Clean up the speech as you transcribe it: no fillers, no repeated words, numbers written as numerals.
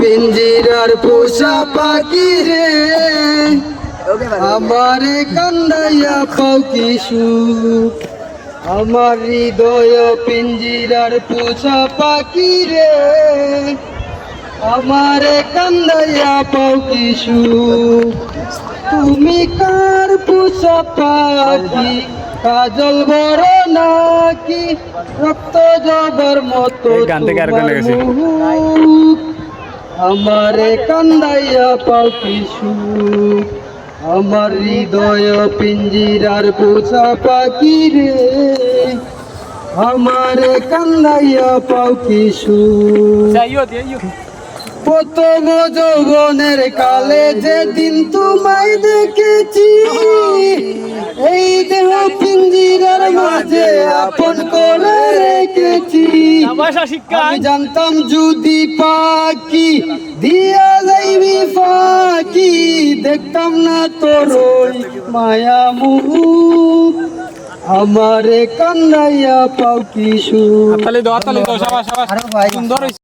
পিঞ্জিরার পোষা পাখি রে আমারে কান্দাইয়া পাও কি সুখ আমার হৃদয় পিঞ্জিরার পোষা পাখি রে আমারে কান্দাইয়া পাও কি সুখ তুমি কার পোষা পাখি কাজল বড় নাকি রক্ত জবার মতো তোমার মুখ আমারে কান্দাইয়া পাও কি সুখ আমার হৃদয় পিঞ্জিরার পোষা পাখি রে আমারে কান্দাইয়া পাও কি সুখ প্রথম যৌবনের কালে যেদিন তোমায় দেখেছি এই দেহ পিঞ্জিরার মাঝে আপন করে রেখেছি আমি জানতাম যদি পাখি দিয়া যাইবি ফাঁকি দেখতাম না তোর ওই মায়া মুখ আমারে কান্দাইয়া পাও কি সুখ।